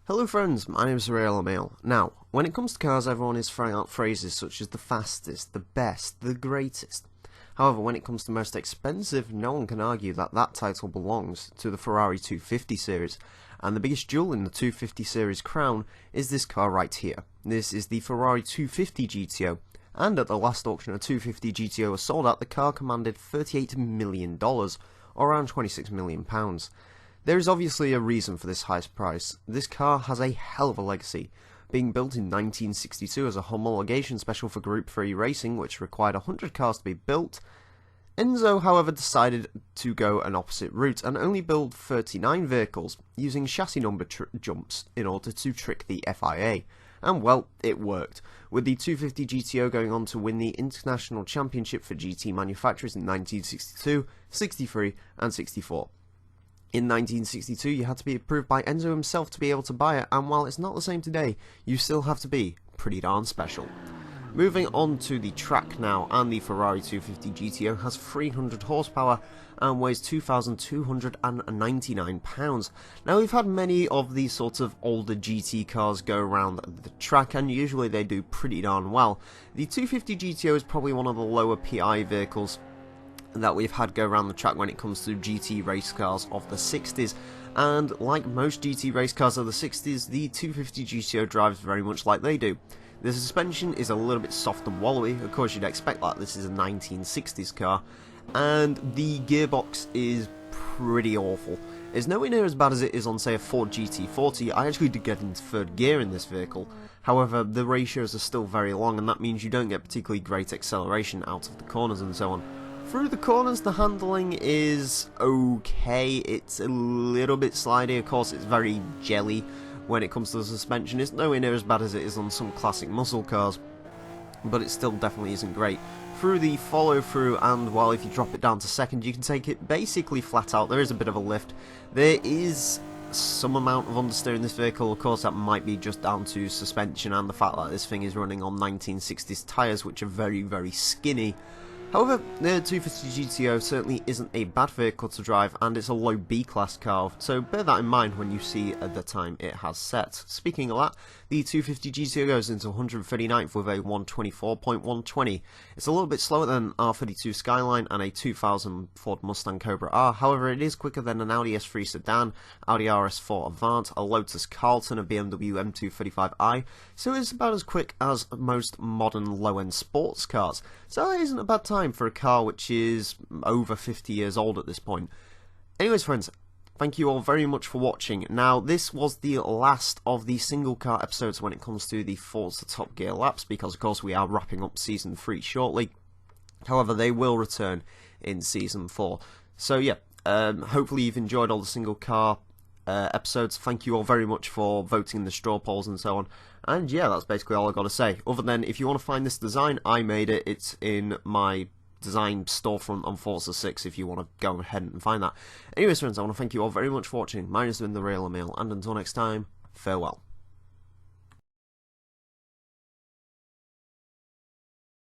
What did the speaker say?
Hello friends, my name is Emile. Now, when it comes to cars, everyone is throwing out phrases such as the fastest, the best, the greatest. However, when it comes to most expensive, no one can argue that that title belongs to the Ferrari 250 series. And the biggest jewel in the 250 series crown is this car right here. This is the Ferrari 250 GTO. And at the last auction a 250 GTO was sold at, the car commanded $38 million, or around £26 million. There is obviously a reason for this high price. This car has a hell of a legacy. Being built in 1962 as a homologation special for Group 3 racing, which required 100 cars to be built, Enzo however decided to go an opposite route and only build 39 vehicles, using chassis number jumps in order to trick the FIA. And well, it worked, with the 250 GTO going on to win the International Championship for GT manufacturers in 1962, 63 and 64. In 1962, you had to be approved by Enzo himself to be able to buy it, and while it's not the same today, you still have to be pretty darn special. Moving on to the track now, and the Ferrari 250 GTO has 300 horsepower and weighs 2,299 pounds. Now, we've had many of these sorts of older GT cars go around the track, and usually they do pretty darn well. The 250 GTO is probably one of the lower PI vehicles that we've had go around the track when it comes to GT race cars of the 60s, and like most GT race cars of the 60s, the 250 GTO drives very much like they do. The suspension is a little bit soft and wallowy, of course you'd expect that, this is a 1960s car, and the gearbox is pretty awful. It's nowhere near as bad as it is on say a Ford GT40. I actually did get into third gear in this vehicle, however the ratios are still very long, and that means you don't get particularly great acceleration out of the corners and so on. Through the corners, the handling is okay. It's a little bit slidey. Of course, it's very jelly when it comes to the suspension. It's nowhere near as bad as it is on some classic muscle cars, but it still definitely isn't great. Through the follow-through, and while if you drop it down to second, you can take it basically flat out. There is a bit of a lift. There is some amount of understeer in this vehicle. Of course, that might be just down to suspension and the fact that this thing is running on 1960s tyres, which are very, very skinny. However, the 250 GTO certainly isn't a bad vehicle to drive, and it's a low B-class car, so bear that in mind when you see the time it has set. Speaking of that, the 250 GTO goes into 139th with a 124.120. It's a little bit slower than R32 Skyline and a 2000 Ford Mustang Cobra R, however it is quicker than an Audi S3 sedan, Audi RS4 Avant, a Lotus Carlton, a BMW M235i, so it's about as quick as most modern low-end sports cars. So that isn't a bad time for a car which is over 50 years old at this point. Anyways friends, thank you all very much for watching. Now, this was the last of the single car episodes when it comes to the Forza Top Gear laps, because of course we are wrapping up Season 3 shortly. However, they will return in Season 4. So yeah, hopefully you've enjoyed all the single car episodes. Thank you all very much for voting in the straw polls and so on. And yeah, that's basically all I've got to say. Other than, if you want to find this design, I made it. It's in my design storefront on Forza 6 if you want to go ahead and find that. Anyways friends, I want to thank you all very much for watching. Mine has been the Real Emile, and until next time, farewell.